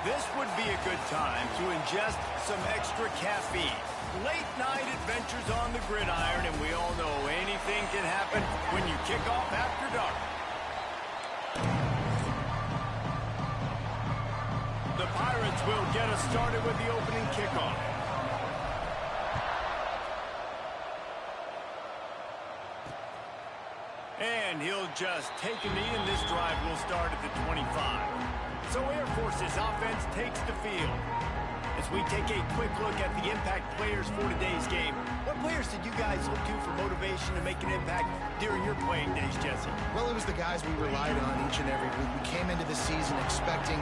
This would be a good time to ingest some extra caffeine. Late night adventures on the gridiron, and we all know anything can happen when you kick off after dark. The Pirates will get us started with the opening kickoff. And he'll just take a knee, and this drive will start at the 25. So Air Force's offense takes the field. As we take a quick look at the impact players for today's game, what players did you guys look to for motivation to make an impact during your playing days, Jesse? Well, it was the guys we relied on each and every week. We came into the season expecting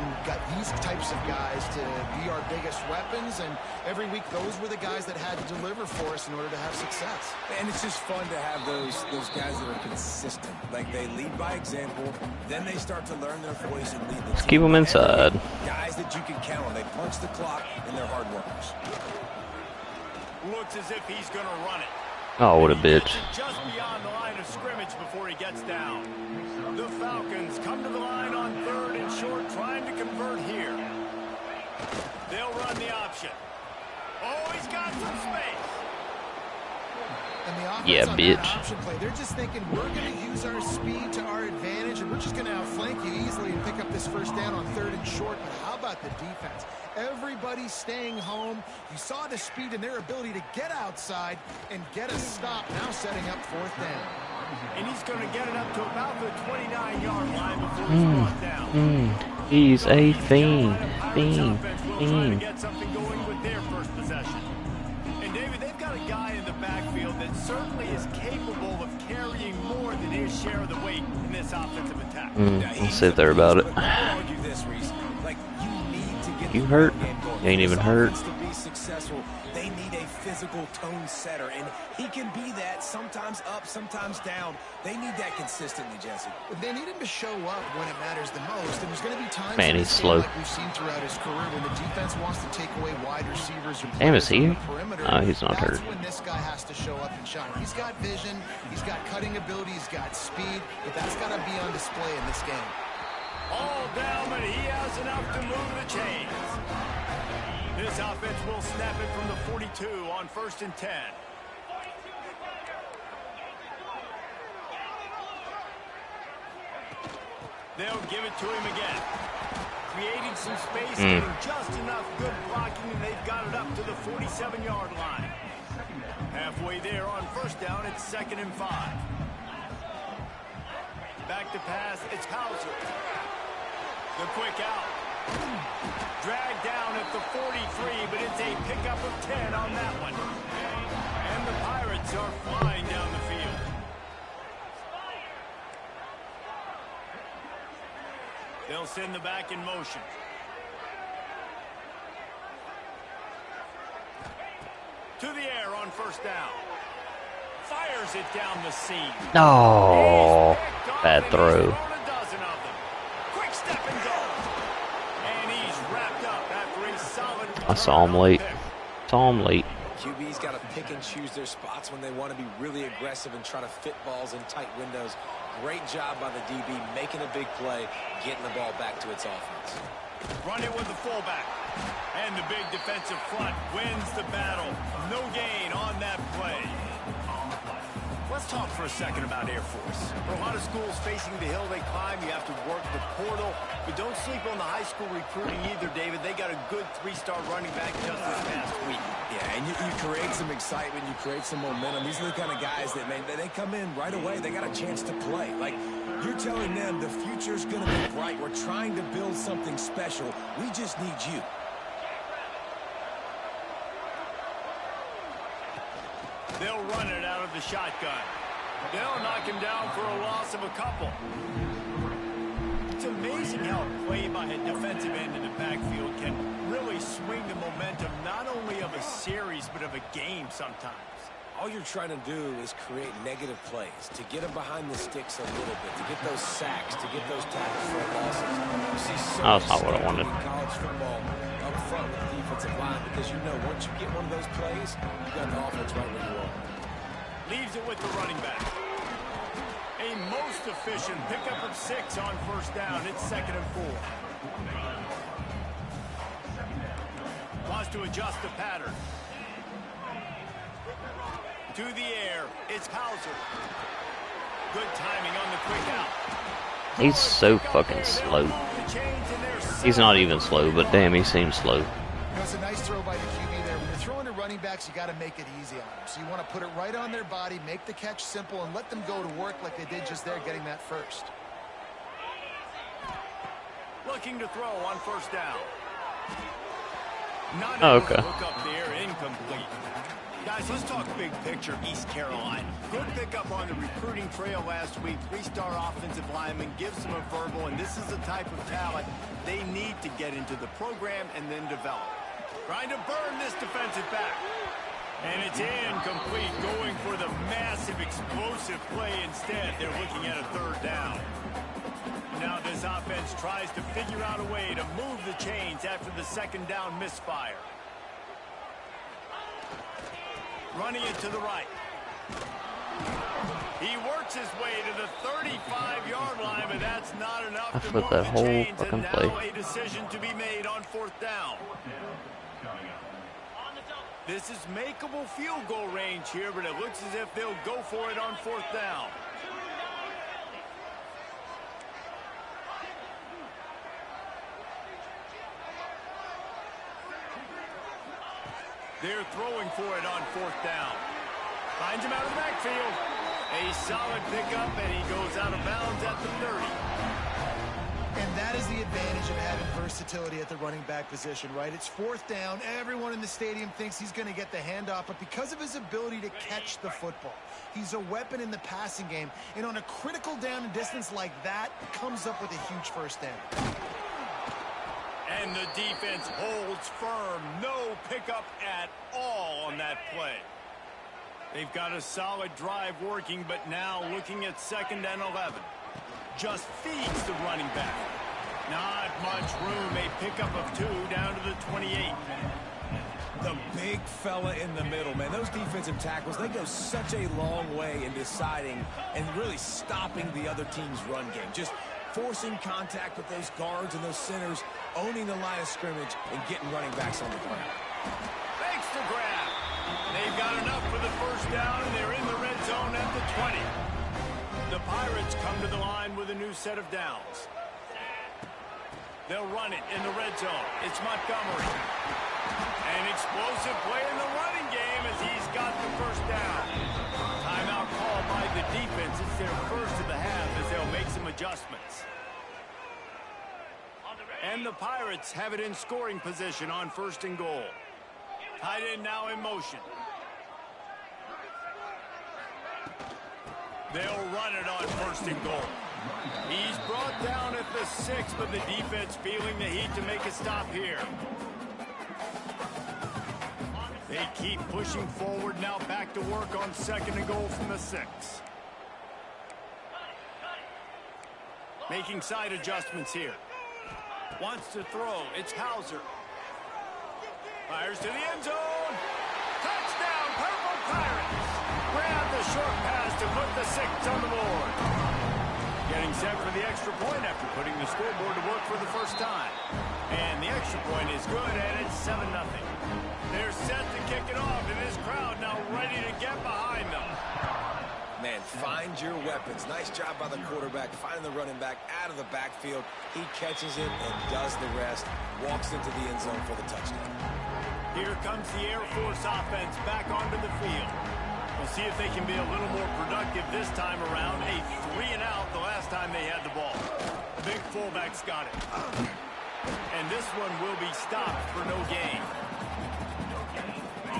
these types of guys to be our biggest weapons, and every week those were the guys that had to deliver for us in order to have success. And it's just fun to have those guys that are consistent. Like, they lead by example, then they start to learn their voice and lead the team. Keep them inside. Guys that you can count on. They punch the clock, and they're hard workers. Looks as if he's going to run it. Oh, what a bitch. Just beyond the line of scrimmage before he gets down. The Falcons come to the line on 3rd and short, trying to convert here. They'll run the option. Oh, he's got some space. And the offense Yeah, on bitch. that option play, they're just thinking we're going to use our speed to our advantage, and we're just going to outflank you easily and pick up this first down on 3rd and short. But how about the defense? Everybody's staying home. You saw the speed and their ability to get outside and get a stop, now setting up 4th down. And he's going to get it up to about the 29-yard line before he's brought down. He's a fiend. Fiend. To get something going with their first possession. And David, they've got a guy in the backfield that certainly is capable of carrying more than his share of the weight in this offensive attack. We'll sit there about it. Argue this, Reese. Like, You hurt? You ain't even hurt. To be successful, they need a physical tone setter, and he can be that, sometimes up, sometimes down. They need that consistently, Jesse. They need him to show up when it matters the most, and there's going to be times Man, in he's this slow. game like we've seen throughout his career when the defense wants to take away wide receivers or Damn, is players he? on the perimeter. Oh, he's not hurt. That's when this guy has to show up and shine. He's got vision, he's got cutting ability, he's got speed, but that's got to be on display in this game. All down, but he has enough to move the chains. This offense will snap it from the 42 on 1st and 10. They'll give it to him again. Creating some space, getting just enough good blocking, and they've got it up to the 47-yard line. Halfway there on 1st down, it's 2nd and 5. Back to pass, it's Hauser. The quick out. Dragged down at the 43, but it's a pickup of 10 on that one. And the Pirates are flying down the field. They'll send the back in motion. To the air on 1st down. Fires it down the seam. Oh, bad throw. Quick step and go. And he's wrapped up after a solid. I saw him late. Saw him late. QB's got to pick and choose their spots when they want to be really aggressive and try to fit balls in tight windows. Great job by the DB making a big play, getting the ball back to its offense. Run it with the fullback. And the big defensive front wins the battle. No gain on that play. Let's talk for a second about Air Force. For a lot of schools facing the hill they climb, you have to work the portal. But don't sleep on the high school recruiting either, David. They got a good 3-star running back just this past week. Yeah, and you create some excitement, you create some momentum. These are the kind of guys that, man, they come in right away. They got a chance to play. Like, you're telling them the future's going to be bright. We're trying to build something special. We just need you. They'll run it out of the shotgun. They'll knock him down for a loss of a couple. It's amazing how a play by a defensive end in the backfield can really swing the momentum not only of a series but of a game sometimes. All you're trying to do is create negative plays, to get them behind the sticks a little bit, to get those sacks, to get those tackles for losses. You see so That's not what I wanted. in college football up front with the defensive line, because you know once you get one of those plays, you got the offense right where you are. Leaves it with the running back. A most efficient pickup of 6 on 1st down. It's 2nd and 4. has to adjust the pattern. To the air, it's Hauser. Good timing on the quick out. He's so fucking slow. He's not even slow, but damn, he seems slow. It's a nice throw by the QB there. When you're throwing to running backs, you got to make it easy on them. So you want to put it right on their body, make the catch simple, and let them go to work like they did just there, getting that first. Looking to throw on first down. Not okay. Look up there, incomplete. Guys, let's talk big picture East Carolina. Good pickup on the recruiting trail last week. 3-star offensive lineman gives them a verbal, and this is the type of talent they need to get into the program and then develop. Trying to burn this defensive back. And it's incomplete, going for the massive explosive play instead. They're looking at a third down. Now this offense tries to figure out a way to move the chains after the second down misfire. Running it to the right. He works his way to the 35-yard line, but that's not enough to move that the whole chains. fucking And now play. a decision to be made on fourth down. This is makeable field goal range here, but it looks as if they'll go for it on fourth down. They're throwing for it on fourth down. Finds him out of the backfield. A solid pickup, and he goes out of bounds at the 30. And that is the advantage of having versatility at the running back position, right? It's fourth down. Everyone in the stadium thinks he's going to get the handoff, but because of his ability to catch the football, he's a weapon in the passing game. And on a critical down and distance like that, comes up with a huge first down. And the defense holds firm. No pickup at all on that play. They've got a solid drive working, but now looking at 2nd and 11. Just feeds the running back. Not much room. A pickup of 2 down to the 28. The big fella in the middle, man. Those defensive tackles, they go such a long way in deciding and really stopping the other team's run game. Just forcing contact with those guards and those centers, owning the line of scrimmage, and getting running backs on the ground. Makes the grab. They've got enough for the first down, and they're in the red zone at the 20. The Pirates come to the line with a new set of downs. They'll run it in the red zone. It's Montgomery. An explosive play in the running game as he's got the first down. Timeout called by the defense. It's their first of the half as they'll make some adjustments. And the Pirates have it in scoring position on 1st and goal. Tight end now in motion. They'll run it on 1st and goal. He's brought down at the 6, but the defense feeling the heat to make a stop here. They keep pushing forward, now back to work on 2nd and goal from the 6. Making side adjustments here. Wants to throw. It's Hauser. Fires to the end zone. Touchdown, Purple Pirates. Grab the short pass to put the 6 on the board. Getting set for the extra point after putting the scoreboard to work for the first time. And the extra point is good, and it's 7-0. They're set to kick it off, and this crowd now ready to get behind them. Man, find your weapons. Nice job by the quarterback, finding the running back out of the backfield. He catches it and does the rest. Walks into the end zone for the touchdown. Here comes the Air Force offense back onto the field. We'll see if they can be a little more productive this time around. A 3-and-out the last time they had the ball. Big fullback's got it. And this one will be stopped for no gain.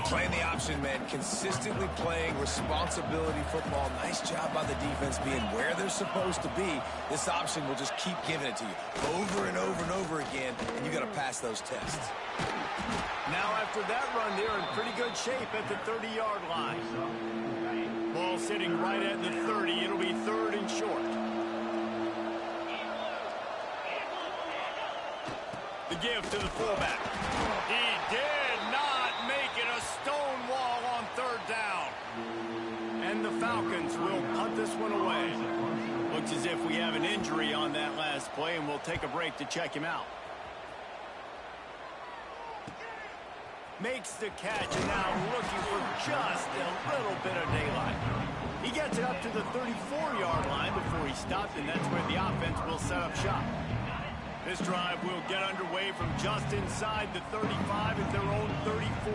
Playing the option, man. Consistently playing responsibility football. Nice job by the defense being where they're supposed to be. This option will just keep giving it to you over and over and over again, and you got to pass those tests. Now after that run, they're in pretty good shape at the 30-yard line. Ball sitting right at the 30. It'll be 3rd and short. The give to the fullback. He did not make it. A stone wall on 3rd down. And the Falcons will punt this one away. Looks as if we have an injury on that last play, and we'll take a break to check him out. Makes the catch, and now looking for just a little bit of daylight. He gets it up to the 34-yard line before he stopped, and that's where the offense will set up shop. This drive will get underway from just inside the 35 at their own 34.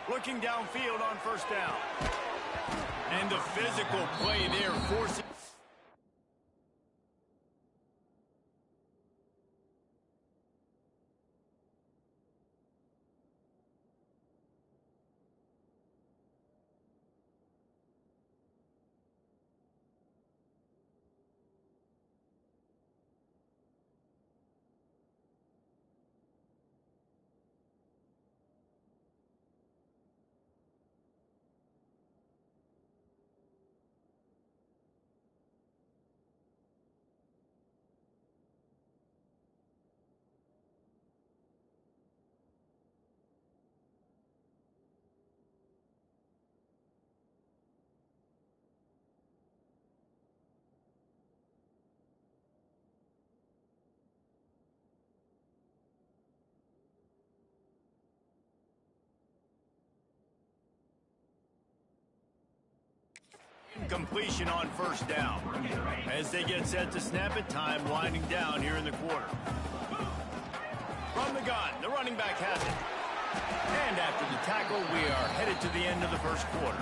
Looking downfield on first down. And the physical play there forcing... Completion on first down. As they get set to snap it, time winding down here in the quarter. From the gun, the running back has it. And after the tackle, we are headed to the end of the first quarter.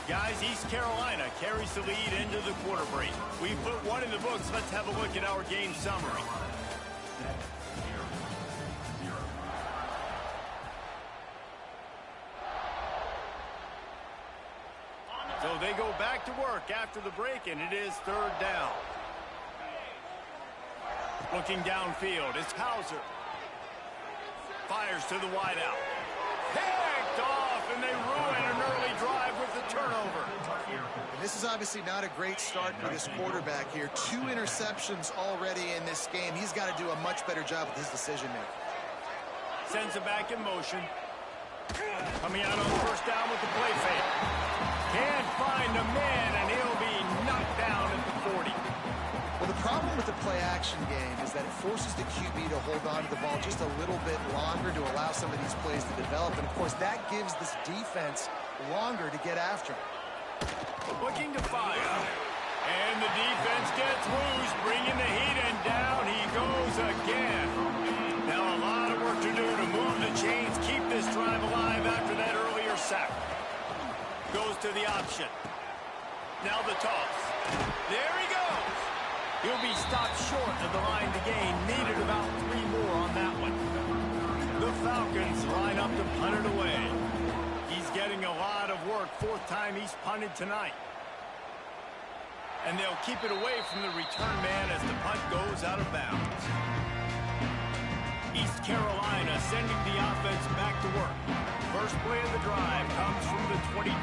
Guys, East Carolina carries the lead into the quarter break. We've put one in the books. Let's have a look at our game summary. So they go back to work after the break, and it is third down. Looking downfield, it's Hauser. Fires to the wideout. Picked off, and they ruin an early drive with the turnover. And this is obviously not a great start for this quarterback here. 2 interceptions already in this game. He's got to do a much better job with his decision-making. Sends it back in motion. Coming out on first down with the play fake. Can't find a man, and he'll be knocked down at the 40. Well, the problem with the play-action game is that it forces the QB to hold on to the ball just a little bit longer to allow some of these plays to develop. And, of course, that gives this defense longer to get after him. Looking to fire. And the defense gets loose, bringing the heat, and down he goes again. Now a lot of work to do to move the chains, keep this drive alive after that earlier sack. Goes to the option. Now the toss. There he goes. He'll be stopped short of the line to gain. Needed about 3 more on that one. The Falcons line up to punt it away. He's getting a lot of work. 4th time he's punted tonight. And they'll keep it away from the return man as the punt goes out of bounds. East Carolina sending the offense back to work. First play of the drive comes from the 22.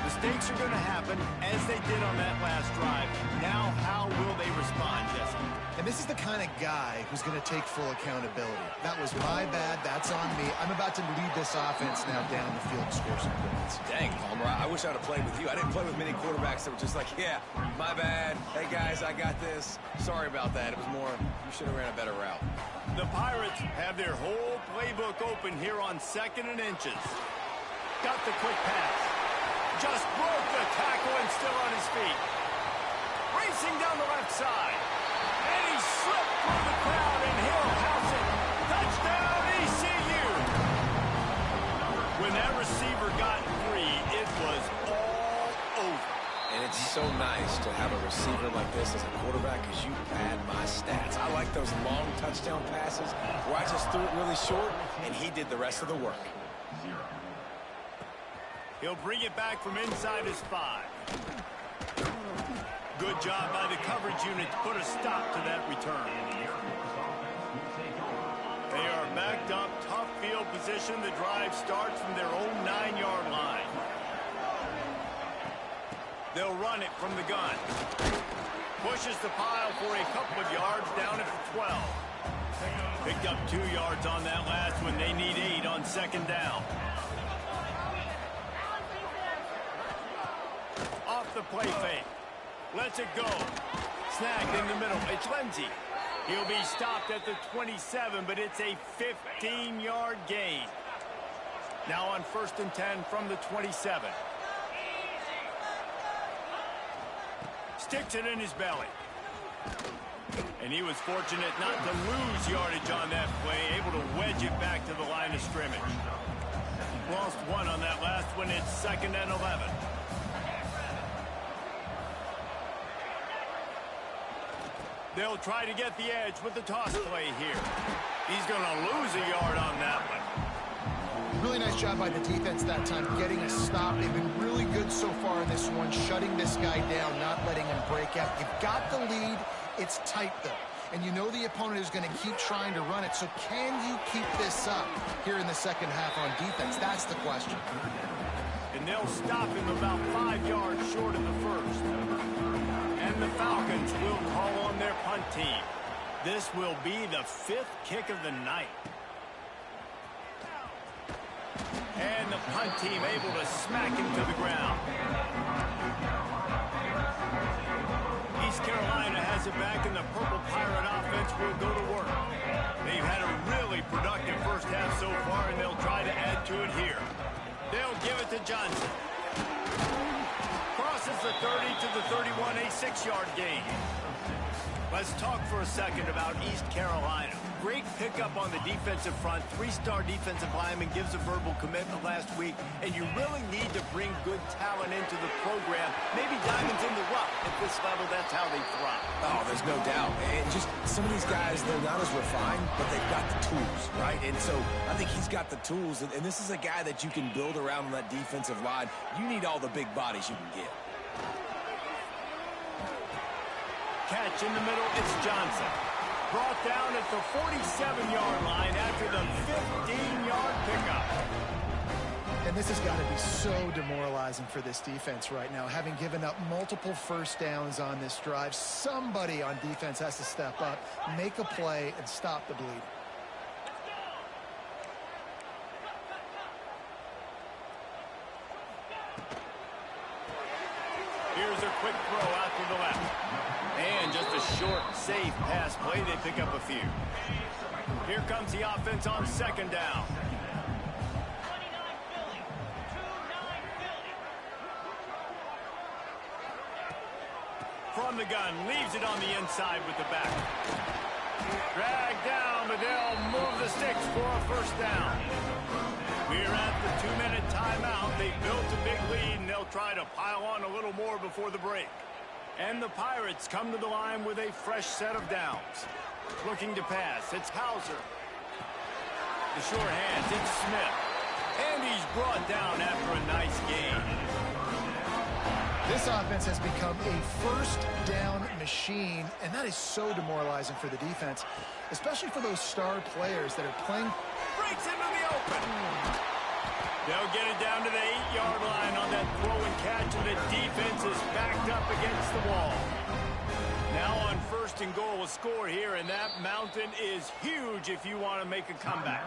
Mistakes are going to happen as they did on that last drive. Now, how will they respond, Jesse? And this is the kind of guy who's going to take full accountability. That was my bad. That's on me. I'm about to lead this offense now down the field and score some points. Dang, Palmer, I wish I would have played with you. I didn't play with many quarterbacks that were just like, yeah, my bad. Hey, guys, I got this. Sorry about that. It was more, you should have ran a better route. The Pirates have their whole playbook open here on 2nd and inches. Got the quick pass. Just broke the tackle and still on his feet. Racing down the left side. And he slipped through the crowd, and he'll house it. Touchdown, ECU. When that receiver got 3, it was all over. And it's so nice to have a receiver like this as a quarterback because you pad my stats. I like those long touchdown passes where I just threw it really short, and he did the rest of the work. He'll bring it back from inside his 5. Good job by the coverage unit to put a stop to that return. They are backed up, tough field position. The drive starts from their own 9-yard line. They'll run it from the gun. Pushes the pile for a couple of yards down at the 12. Picked up 2 yards on that last one. They need 8 on 2nd down. Off the play fake. Lets it go. Snagged in the middle. It's Lindsey. He'll be stopped at the 27, but it's a 15-yard gain. Now on 1st and 10 from the 27. Sticks it in his belly. And he was fortunate not to lose yardage on that play, able to wedge it back to the line of scrimmage. Lost one on that last one. It's 2nd and 11. They'll try to get the edge with the toss play here. He's going to lose a yard on that one. Really nice job by the defense that time, getting a stop. They've been really good so far in this one, shutting this guy down, not letting him break out. You've got the lead. It's tight, though. And you know the opponent is going to keep trying to run it. So can you keep this up here in the second half on defense? That's the question. And they'll stop him about 5 yards short of the first. And the Falcons will call on their punt team. This will be the 5th kick of the night. And the punt team able to smack him to the ground. East Carolina has it back, and the Purple Pirate offense will go to work. They've had a really productive first half so far, and they'll try to add to it here. They'll give it to Johnson. Crosses the 30 to the 31, a 6-yard gain. Let's talk for a second about East Carolina. Great pickup on the defensive front. 3-star defensive lineman gives a verbal commitment last week, and you really need to bring good talent into the program. Maybe diamonds in the rough. At this level, that's how they thrive. Oh, there's no doubt. And just some of these guys, they're not as refined, but they've got the tools, right? And so I think he's got the tools, and this is a guy that you can build around on that defensive line. You need all the big bodies you can get. Catch in the middle, it's Johnson. Brought down at the 47-yard line after the 15-yard pickup. And this has got to be so demoralizing for this defense right now, having given up multiple first downs on this drive. Somebody on defense has to step up, make a play, and stop the bleed. Here's a quick throw out to the left. And just a short, safe pass play. They pick up a few. Here comes the offense on 2nd down. From the gun, leaves it on the inside with the back. Dragged down, but they'll move the sticks for a first down. We're at the 2-minute timeout. They built a big lead, and they'll try to pile on a little more before the break. And the Pirates come to the line with a fresh set of downs. Looking to pass, it's Hauser. The short hands, it's Smith. And he's brought down after a nice gain. This offense has become a first down machine, and that is so demoralizing for the defense, especially for those star players that are playing. Breaks into the open. They'll get it down to the 8-yard line on that throw and catch, and the defense is backed up against the wall. Now on 1st and goal, a score here, and that mountain is huge if you want to make a comeback.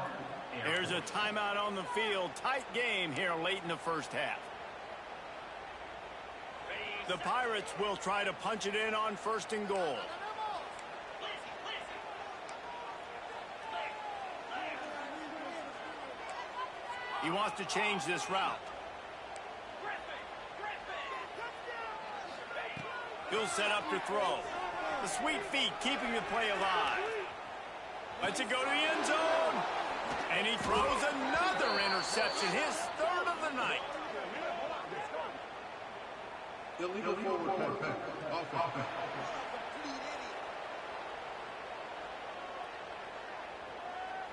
There's a timeout on the field. Tight game here late in the first half. The Pirates will try to punch it in on 1st and goal. He wants to change this route. He'll set up to throw. The sweet feet keeping the play alive. Lets it go to the end zone. And he throws another interception, his 3rd of the night. Illegal forward pass. Offense.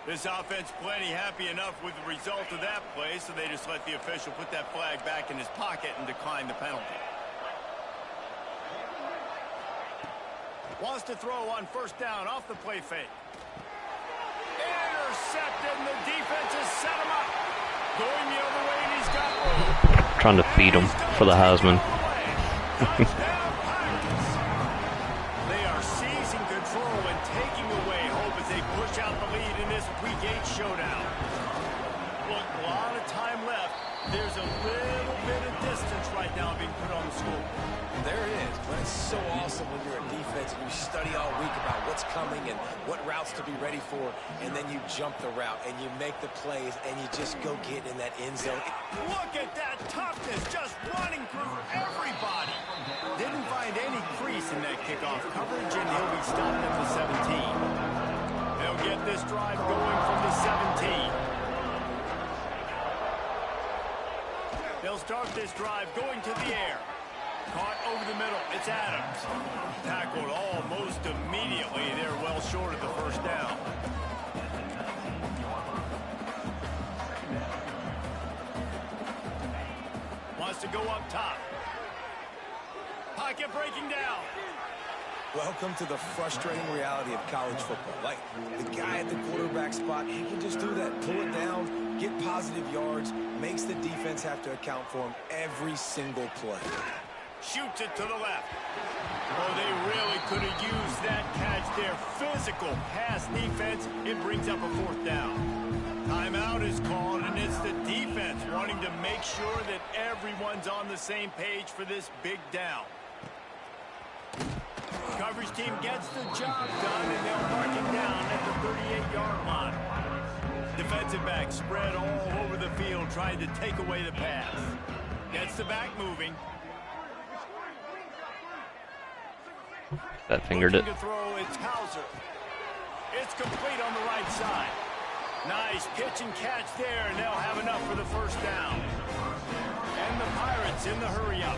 This offense plenty happy enough with the result of that play, so they just let the official put that flag back in his pocket and decline the penalty. Wants to throw on 1st down off the play fake. Intercepted, and the defense has set him up. Going the other way, and he's got room. Trying to feed him for the Heisman. Touchdown, Pirates. They are seizing control and taking away hope as they push out the lead in this Week 8 showdown. Look, a lot of time left. There's a little bit of distance right now being put on the score. There it is. But it's so awesome when you're a defense and you study all week about what's coming and what routes to be ready for, and then you jump the route and you make the plays and you just go get in that end zone. Look at that toughness, just running through everybody. Didn't find any crease in that kickoff coverage, and he'll be stopped at the 17. They'll get this drive going from the 17. They'll start this drive going to the air. Caught over the middle. It's Adams. Tackled almost immediately. They're well short of the first down. Wants to go up top. Pocket breaking down. Welcome to the frustrating reality of college football. Like, the guy at the quarterback spot, he can just do that. Pull it down, get positive yards, makes the defense have to account for him every single play. Shoots it to the left. Oh, they really could have used that catch there. Physical pass defense. It brings up a fourth down. Timeout is called, and it's the defense wanting to make sure that everyone's on the same page for this big down. Coverage team gets the job done, and they'll mark it down at the 38-yard line. Defensive back spread all over the field trying to take away the pass. Gets the back moving. That fingered it. To throw, it's Hauser. It's complete on the right side. Nice pitch and catch there, and they'll have enough for the first down. And the Pirates in the hurry-up.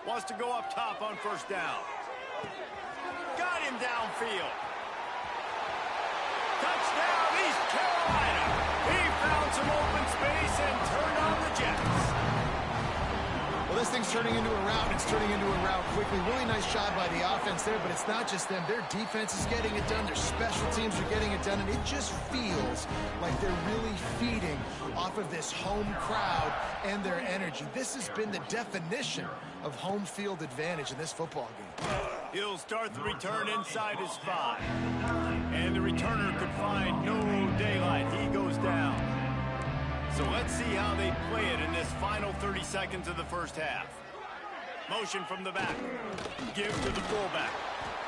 Wants to go up top on first down. Got him downfield. Touchdown, East Carolina. He found some open space and turned on the Jets. Well, this thing's turning into a rout. It's turning into a rout quickly. Really nice job by the offense there, but it's not just them. Their defense is getting it done. Their special teams are getting it done, and it just feels like they're really feeding off of this home crowd and their energy. This has been the definition of home field advantage in this football game. He'll start the return inside his 5. And the returner could find no daylight. He goes down. So let's see how they play it in this final 30 seconds of the first half. Motion from the back. Give to the fullback.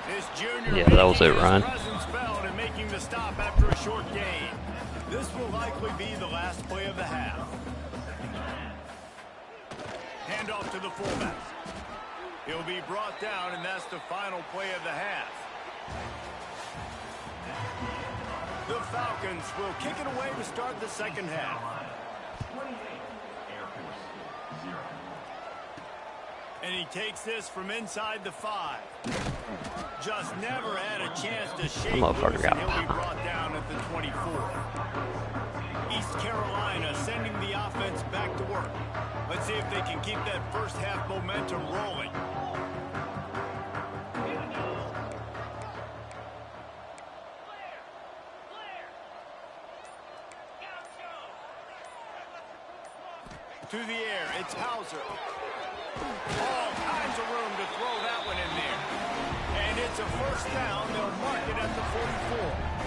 This junior, yeah, that was it, Ryan. Presence felt and making the stop after a short gain. This will likely be the last play of the half. Hand off to the fullback. He'll be brought down, and that's the final play of the half. The Falcons will kick it away to start the second half. And he takes this from inside the 5. Just never had a chance to shake loose, and he'll be brought down at the 24. East Carolina sending the offense back to work. Let's see if they can keep that first half momentum rolling. To the air, it's Hauser. All kinds of room to throw that one in there. And it's a first down. They'll mark it at the 44.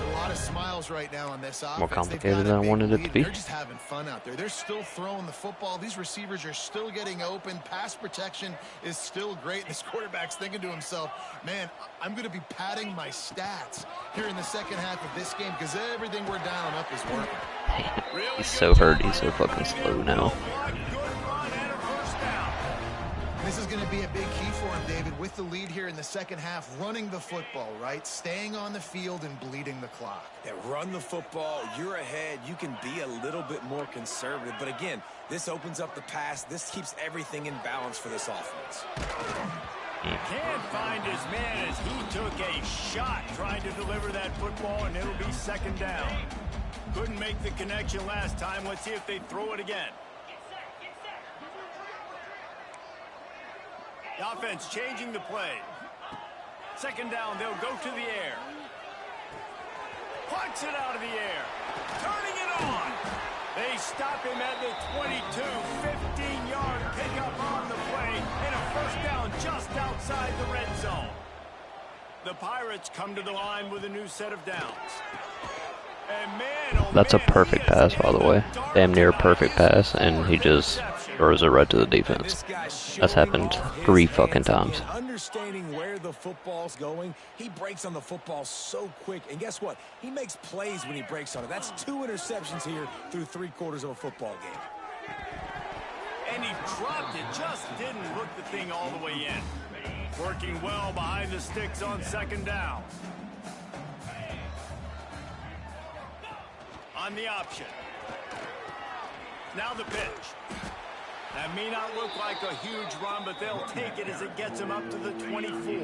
A lot of smiles right now on this offense. More complicated than I wanted it to be. They're just having fun out there. They're still throwing the football. These receivers are still getting open. Pass protection is still great. This quarterback's thinking to himself, man, I'm going to be padding my stats here in the second half of this game because everything we're dialing up is working. He's so hurt. He's so fucking slow now. This is going to be a big key for him, David, with the lead here in the second half, running the football, right? Staying on the field and bleeding the clock. Yeah, run the football. You're ahead. You can be a little bit more conservative. But again, this opens up the pass. This keeps everything in balance for this offense. Can't find his man as he took a shot trying to deliver that football, and it'll be second down. Couldn't make the connection last time. Let's see if they throw it again. The offense changing the play. Second down, they'll go to the air. Punts it out of the air. Turning it on. They stop him at the 22. 15-yard pickup on the play. And a first down just outside the red zone. The Pirates come to the line with a new set of downs. And man, oh That's a man, perfect he has pass, by the hit way. dark Damn near tonight. perfect pass, and he just throws it right to the And defense. this guy's That's showing happened off his 3 hands fucking times. again, understanding where the football's going. He breaks on the football so quick, and guess what? He makes plays when he breaks on it. That's 2 interceptions here through 3 quarters of a football game. And he dropped it, just didn't look the thing all the way in. Working well behind the sticks on second down. On the option. Now the pitch. That may not look like a huge run, but they'll take it as it gets them up to the 24.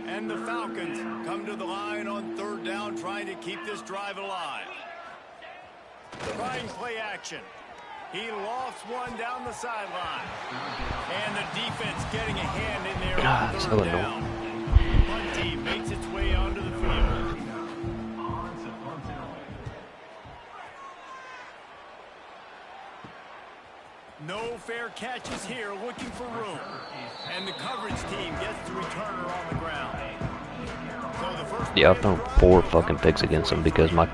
And the Falcons come to the line on third down, trying to keep this drive alive. Trying play action. He lofts one down the sideline. And the defense getting a hand in there on so third annoying. down. Punt team makes its way onto the field. No fair catches here, looking for room. And the coverage team gets the returner on the ground. So the first Yeah, I've thrown 4 fucking picks against him because my...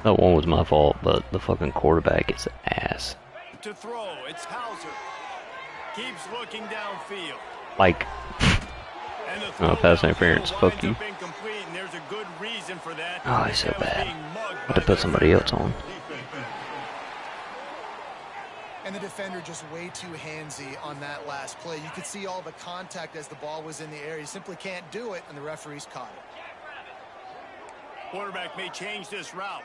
That one was my fault, but the fucking quarterback is ass. to throw, it's Hauser. Keeps looking downfield. Like, And the oh, throw pass downfield interference, fuck winds you. up incomplete, and there's a good reason for that. oh, he's so That was bad. being mugged I had by to put the somebody else on. And the defender just way too handsy on that last play. You could see all the contact as the ball was in the air. You simply can't do it, and the referees caught it. Quarterback may change this route.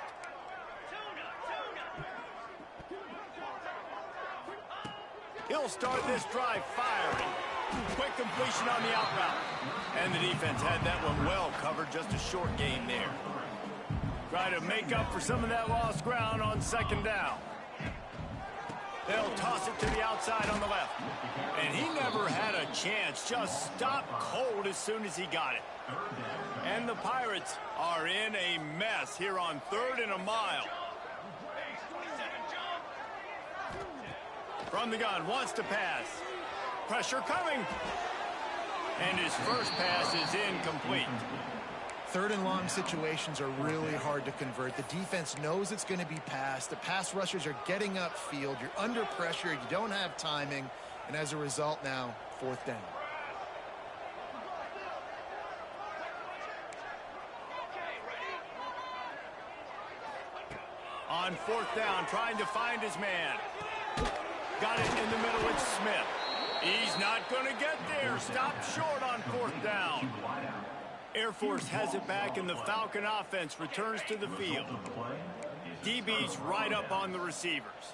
He'll start this drive firing. Quick completion on the out route. And the defense had that one well covered. Just a short gain there. Try to make up for some of that lost ground on second down. They'll toss it to the outside on the left. And he never had a chance. Just stopped cold as soon as he got it. And the Pirates are in a mess here on 3rd and a mile. From the gun, wants to pass. Pressure coming. And his first pass is incomplete. 3rd and long situations are really hard to convert. The defense knows it's going to be passed. The pass rushers are getting upfield. You're under pressure. You don't have timing. And as a result now, 4th down. On 4th down, trying to find his man. Got it in the middle, it's Smith. He's not going to get there. Stopped short on 4th down. Air Force has it back, and the Falcon offense returns to the field. DB's right up on the receivers.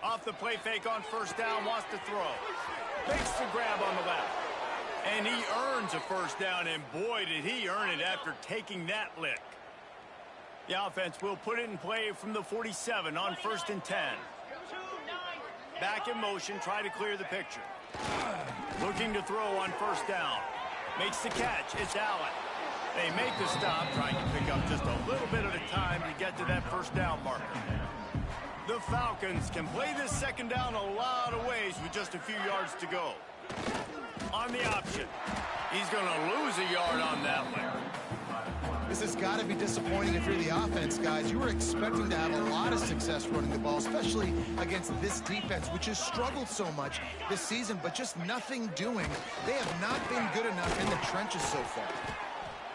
Off the play fake on 1st down, wants to throw. Makes the grab on the left. And he earns a 1st down, and boy, did he earn it after taking that lick. The offense will put it in play from the 47 on 1st and 10. Back in motion, try to clear the picture. Looking to throw on 1st down. Makes the catch. It's Allen. They make the stop, trying to pick up just a little bit at a time to get to that 1st down marker. The Falcons can play this 2nd down a lot of ways with just a few yards to go. On the option. He's going to lose a yard on that one. This has got to be disappointing if you're the offense, guys. You were expecting to have a lot of success running the ball, especially against this defense, which has struggled so much this season, but just nothing doing. They have not been good enough in the trenches so far.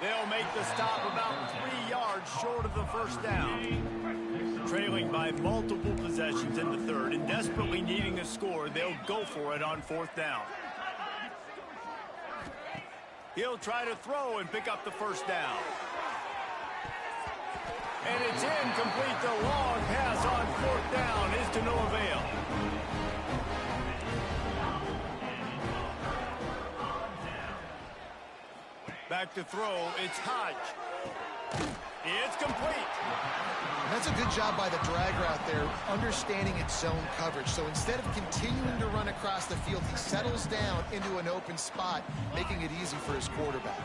They'll make the stop about 3 yards short of the 1st down. Trailing by multiple possessions in the 3rd and desperately needing a score, they'll go for it on 4th down. He'll try to throw and pick up the 1st down. And it's incomplete. The long pass on 4th down is to no avail. Back to throw. It's Hodge. It's complete. That's a good job by the drag route there, understanding its zone coverage. So instead of continuing to run across the field, he settles down into an open spot, making it easy for his quarterback.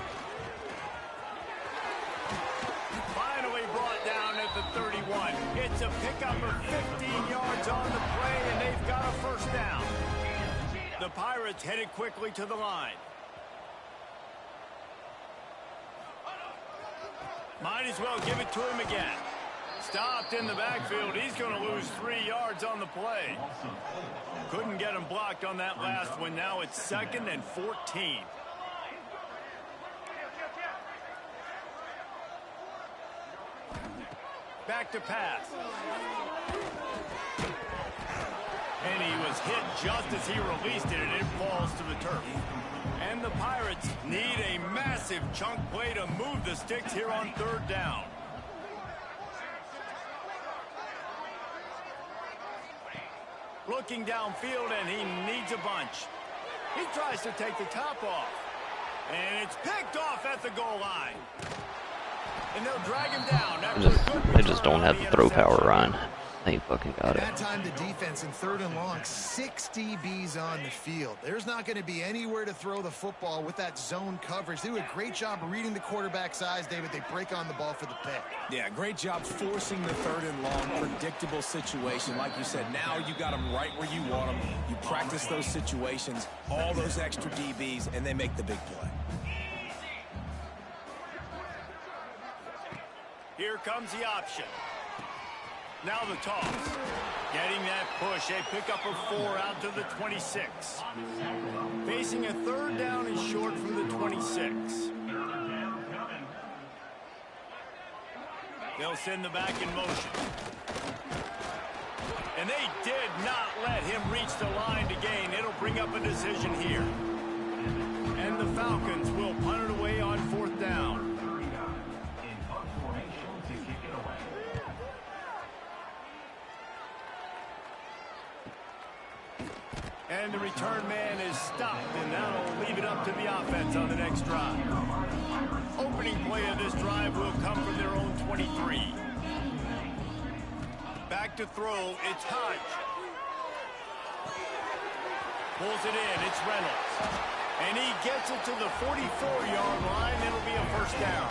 Finally brought down at the 31. It's a pickup of 15 yards on the play, and they've got a 1st down. The Pirates headed quickly to the line. Might as well give it to him again. Stopped in the backfield. He's going to lose 3 yards on the play. Couldn't get him blocked on that last one. Now it's 2nd and 14. Back to pass. And he was hit just as he released it, and it falls to the turf. And the Pirates need a massive chunk play to move the sticks here on 3rd down. Looking downfield, and he needs a bunch. He tries to take the top off. And it's picked off at the goal line. And they'll drag him down. They just don't have the throw power, Ryan. They fucking got it. That time the defense in 3rd and long, 6 DBs on the field. There's not going to be anywhere to throw the football with that zone coverage. They do a great job reading the quarterback's eyes, David. They break on the ball for the pick. Yeah, great job forcing the 3rd and long, predictable situation. Like you said, now you got them right where you want them. You practice those situations, all those extra DBs, and they make the big play. Here comes the option. Now the toss. Getting that push. A pickup of 4 out to the 26. Facing a 3rd down and short from the 26. They'll send the back in motion. And they did not let him reach the line to gain. It'll bring up a decision here. And the Falcons will punt it away on 4th down. And the return man is stopped, and that'll leave it up to the offense on the next drive. Opening play of this drive will come from their own 23. Back to throw, it's Hodge. Pulls it in, it's Reynolds. And he gets it to the 44-yard line. It'll be a 1st down.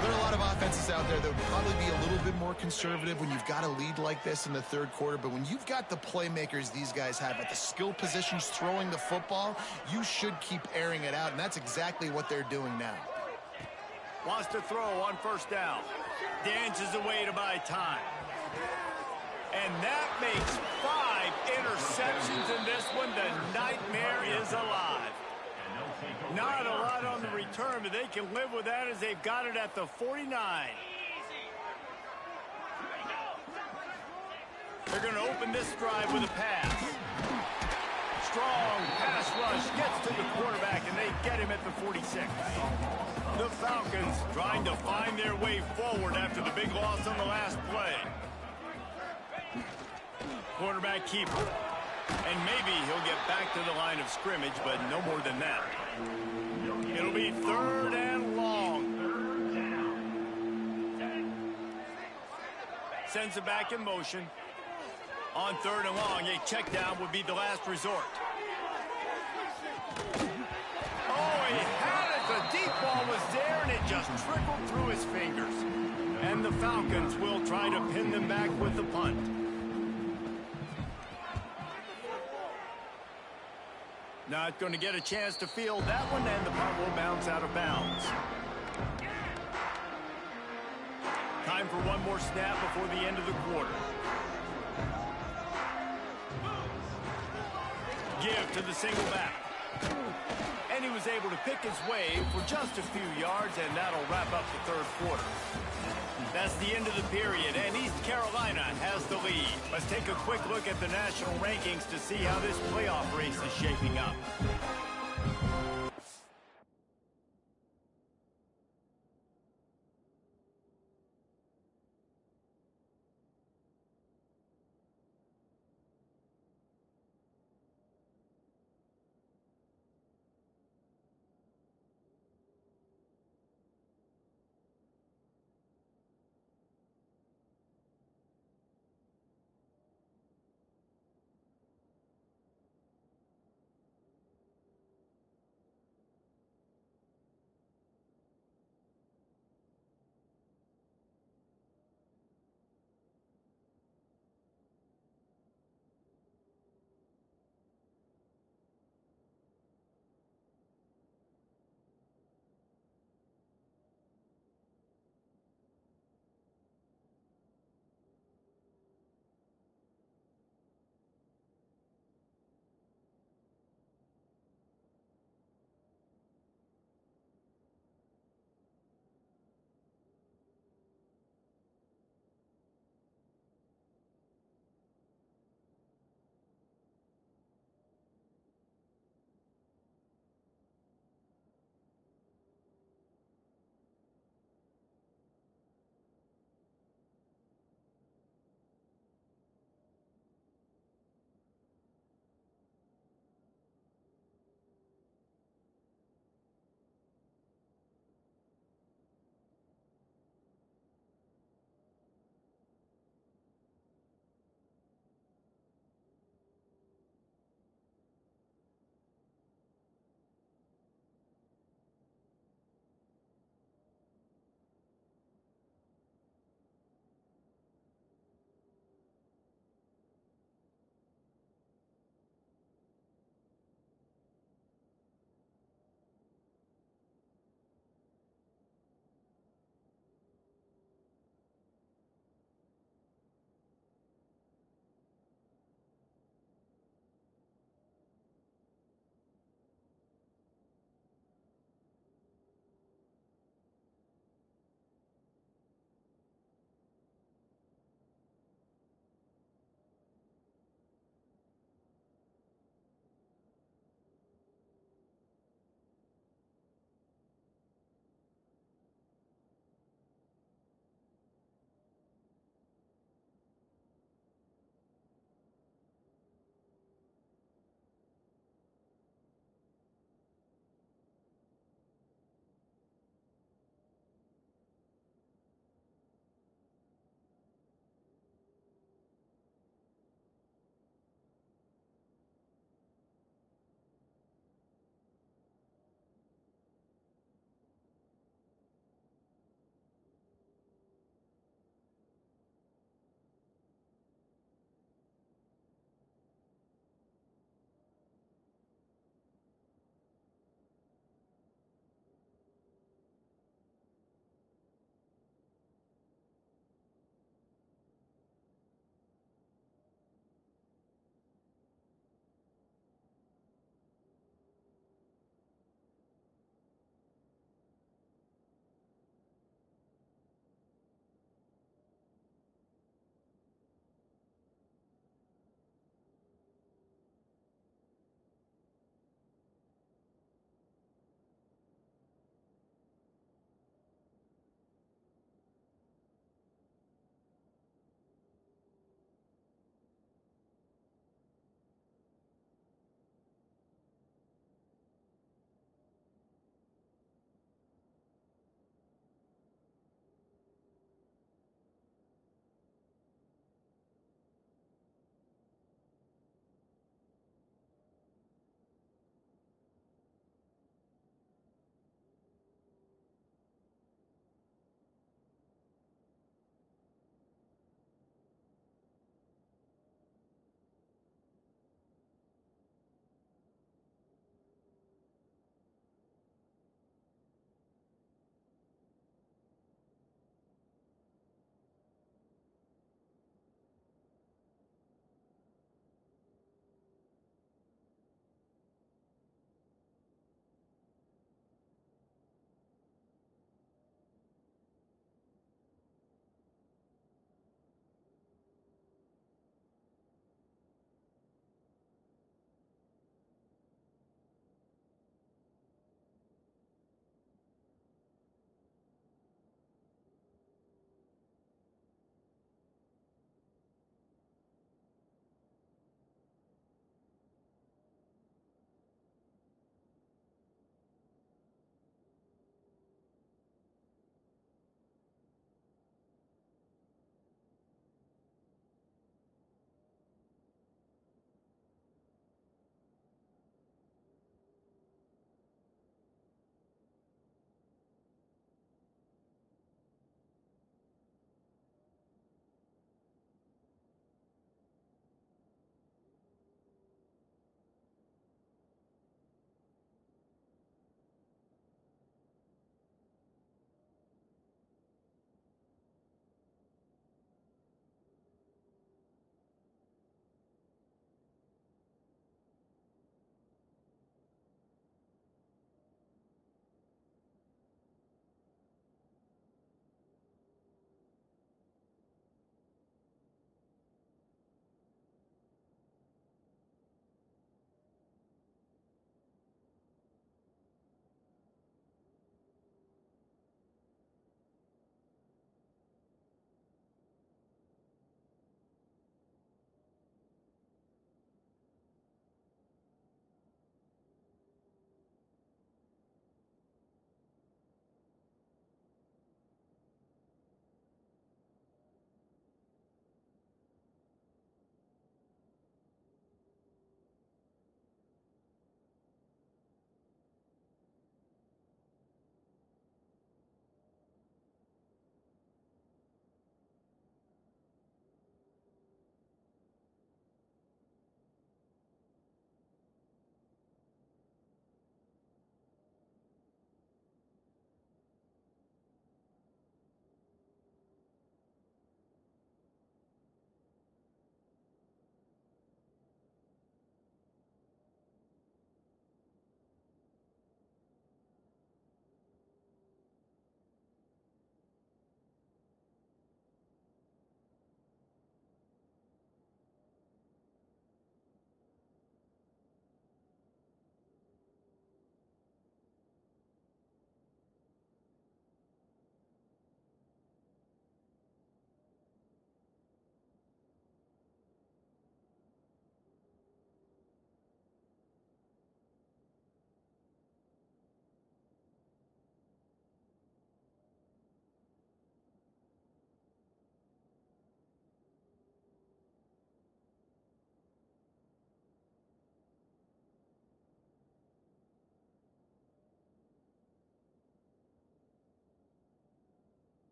Well, there are a lot of offenses out there that would probably be a little bit more conservative when you've got a lead like this in the 3rd quarter. But when you've got the playmakers these guys have at the skill positions throwing the football, you should keep airing it out. And that's exactly what they're doing now. Wants to throw on 1st down. Dances away to buy time. And that makes 5 interceptions in this one. The nightmare is alive. Not a lot on the return, but they can live with that as they've got it at the 49. They're going to open this drive with a pass. Strong pass rush gets to the quarterback, and they get him at the 46. The Falcons trying to find their way forward after the big loss on the last play. Quarterback keeper. And maybe he'll get back to the line of scrimmage, but no more than that. It'll be 3rd and long. Sends it back in motion. On 3rd and long, a check down would be the last resort. Oh, he had it. The deep ball was there, and it just trickled through his fingers. And the Falcons will try to pin them back with the punt. Not going to get a chance to field that one, and the punt will bounce out of bounds. Time for one more snap before the end of the quarter. Give to the single back. And he was able to pick his way for just a few yards, and that'll wrap up the 3rd quarter. That's the end of the period, and East Carolina has the lead. Let's take a quick look at the national rankings to see how this playoff race is shaping up.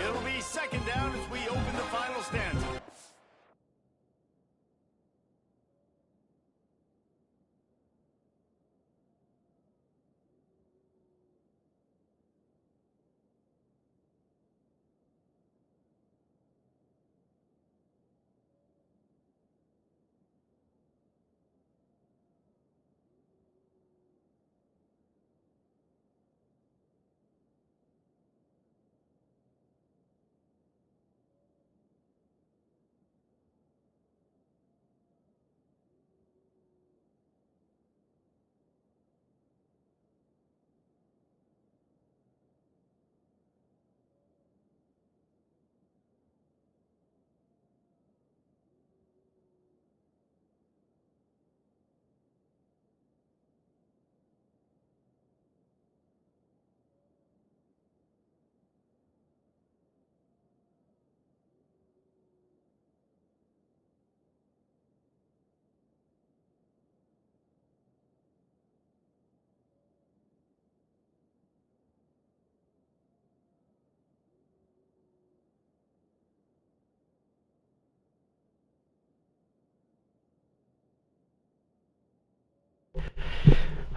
It'll be second down as we open the final stanza.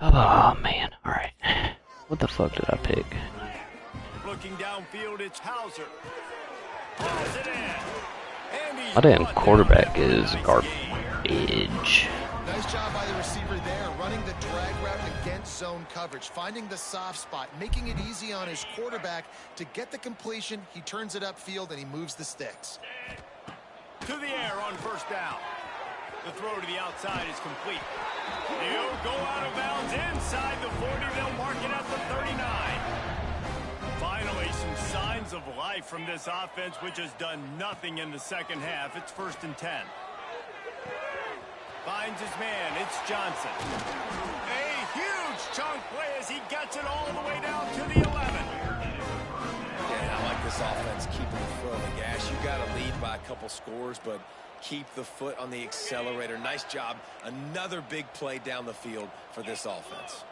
Oh man, alright. What the fuck did I pick? Looking downfield, it's Hauser. Pulls it in. My damn quarterback is garbage. Nice job by the receiver there, running the drag route against zone coverage, finding the soft spot, making it easy on his quarterback to get the completion. He turns it upfield and he moves the sticks. To the air on first down. The throw to the outside is complete. He'll go out of bounds inside the 40. They'll mark it at the 39. Finally, some signs of life from this offense, which has done nothing in the second half. It's 1st and 10. Finds his man. It's Johnson. A huge chunk play as he gets it all the way down to the 11. Yeah, I like this offense keeping the foot on the gas. You got to lead by a couple scores, but keep the foot on the accelerator. Nice job. Another big play down the field for this offense.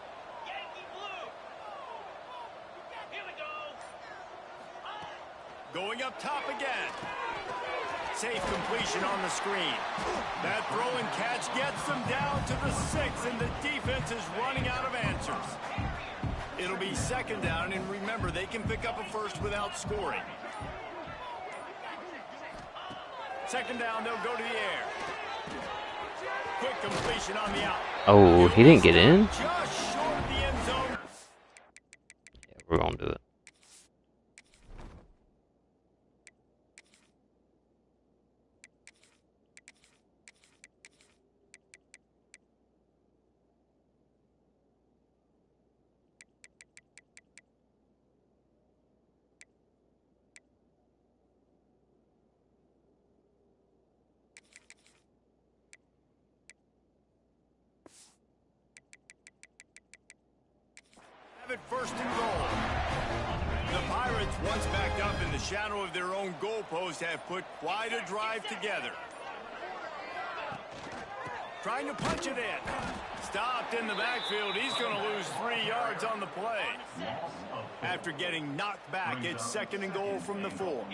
Going up top again. Safe completion on the screen. That throw and catch gets them down to the 6, and the defense is running out of answers. It'll be second down, and remember, they can pick up a first without scoring. Second down, they'll go to the air. Quick completion on the out. Oh, he didn't get in? Just short of the end zone. Yeah, we're gonna do it. At 1st and goal. The Pirates, once backed up in the shadow of their own goalpost, have put quite a drive together. Trying to punch it in. Stopped in the backfield. He's going to lose 3 yards on the play. After getting knocked back, it's 2nd and goal from the 4.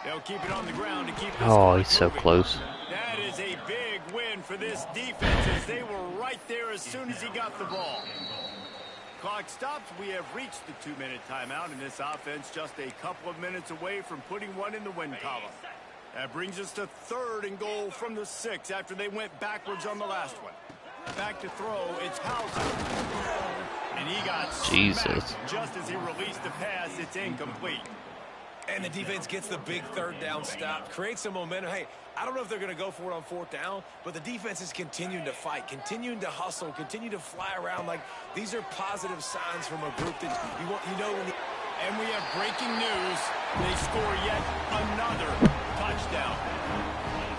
They'll keep it on the ground to keep this Oh, he's so moving. close. That is a big win for this defense as they were right there as soon as he got the ball. Clock stops. We have reached the 2-minute timeout, and this offense just a couple of minutes away from putting one in the win column. That brings us to 3rd and goal from the 6 after they went backwards on the last one. Back to throw. It's Hauser. And he got Jesus. smacked just as he released the pass. It's incomplete. And the defense gets the big 3rd down stop, creates some momentum. Hey, I don't know if they're going to go for it on 4th down, but the defense is continuing to fight, continuing to hustle, continue to fly around. Like, these are positive signs from a group that you know when the... And we have breaking news. They score yet another touchdown.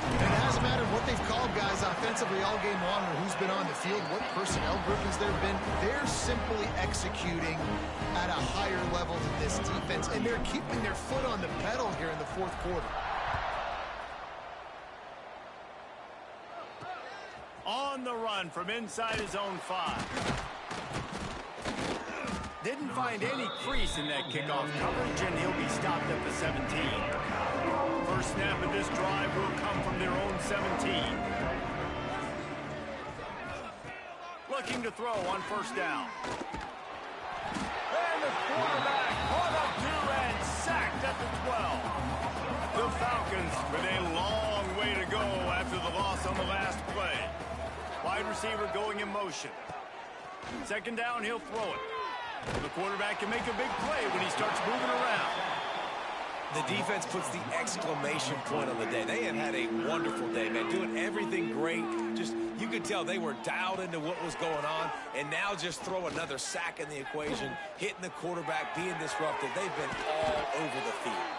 And it hasn't mattered what they've called guys offensively all game long or who's been on the field, what personnel groupings there have been. They're simply executing at a higher level than this defense, and they're keeping their foot on the pedal here in the 4th quarter. On the run from inside his own 5. Didn't find any crease in that kickoff coverage, and he'll be stopped at the 17. First snap of this drive will come from their own 17. Looking to throw on first down. And the quarterback caught up to and sacked at the 12. The Falcons with a long way to go after the loss on the last play. Wide receiver going in motion. Second down, he'll throw it. The quarterback can make a big play when he starts moving around. The defense puts the exclamation point on the day. They have had a wonderful day, man, doing everything great. Just, you could tell they were dialed into what was going on, and now just throw another sack in the equation, hitting the quarterback, being disruptive. They've been all over the field.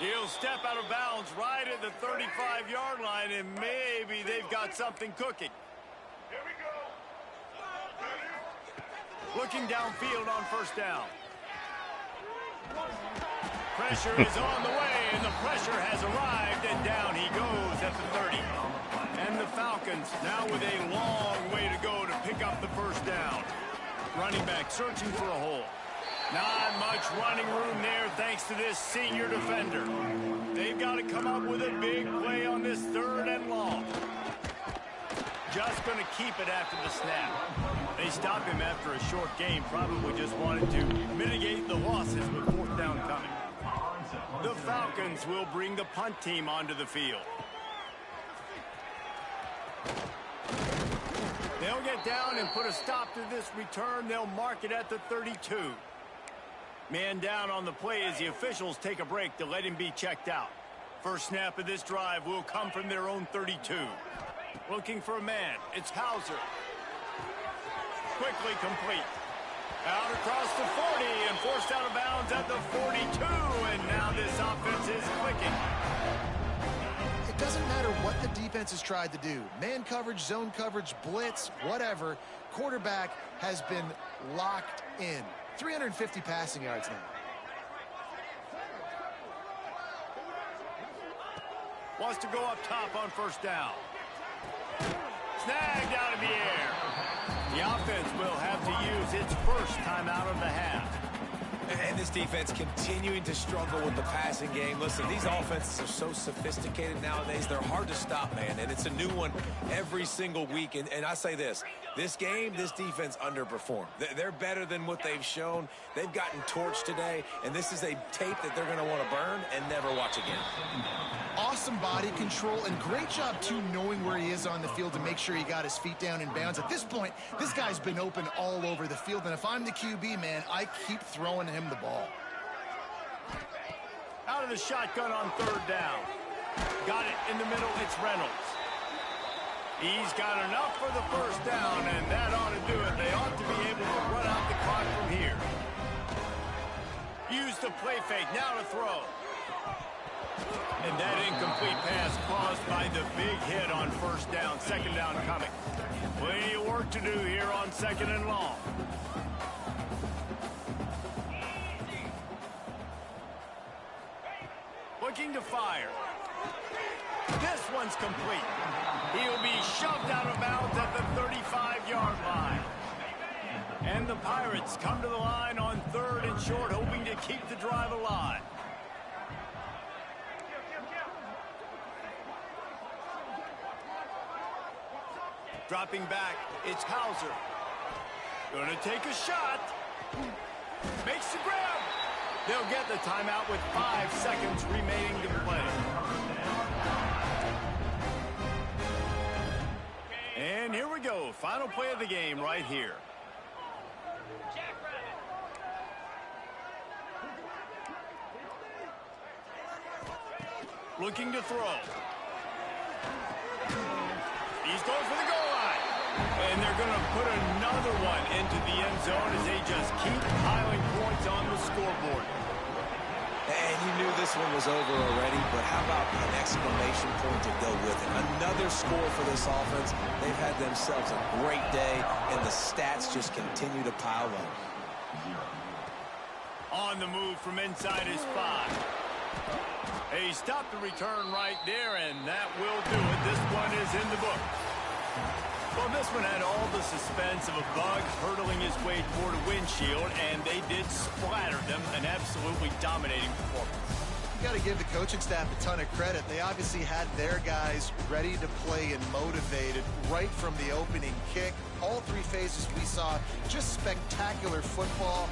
He'll step out of bounds right at the 35-yard line, and maybe they've got something cooking. Here we go. Looking downfield on first down. Pressure is on the way, and the pressure has arrived, and down he goes at the 30. And the Falcons now with a long way to go to pick up the first down. Running back searching for a hole. Not much running room there thanks to this senior defender. They've got to come up with a big play on this 3rd and long. Just going to keep it after the snap. They stop him after a short game, probably just wanted to mitigate the losses with 4th down coming. The Falcons will bring the punt team onto the field. They'll get down and put a stop to this return. They'll mark it at the 32. Man down on the play as the officials take a break to let him be checked out. First snap of this drive will come from their own 32. Looking for a man. It's Hauser. Quickly complete. Out across the 40 and forced out of bounds at the 42. And now this offense is clicking. It doesn't matter what the defense has tried to do. Man coverage, zone coverage, blitz, whatever. Quarterback has been locked in. 350 passing yards now. Wants to go up top on first down. Snagged out of the air. The offense will have to use its first timeout of the half. And this defense continuing to struggle with the passing game. Listen, these offenses are so sophisticated nowadays. They're hard to stop, man. And it's a new one every single week. And I say this game, this defense underperformed. They're better than what they've shown. They've gotten torched today. And this is a tape that they're going to want to burn and never watch again. Awesome body control and great job, too, knowing where he is on the field to make sure he got his feet down in bounds. At this point, this guy's been open all over the field. And if I'm the QB, man, I keep throwing him the ball. Out of the shotgun on 3rd down. Got it in the middle. It's Reynolds. He's got enough for the first down, and that ought to do it. They ought to be able to run out the clock from here. Use the play fake. Now to throw. And that incomplete pass caused by the big hit on first down. Second down coming. Plenty of work to do here on 2nd and long. Looking to fire. This one's complete. He'll be shoved out of bounds at the 35-yard line. And the Pirates come to the line on 3rd and short, hoping to keep the drive alive. Dropping back, it's Hauser. Gonna take a shot. Makes the grab. They'll get the timeout with 5 seconds remaining to play. And here we go. Final play of the game right here. Looking to throw. He's going for the goal line. And they're going to put another one into the end zone as they just keep piling points on the scoreboard. And you knew this one was over already, but how about an exclamation point to go with it? Another score for this offense. They've had themselves a great day, and the stats just continue to pile up. On the move from inside his 5. He stopped the return right there, and that will do it. This one is in the book. Well, this one had all the suspense of a bug hurtling his way toward a windshield, and they did splatter them. An absolutely dominating performance. You got to give the coaching staff a ton of credit. They obviously had their guys ready to play and motivated right from the opening kick. All three phases we saw, just spectacular football.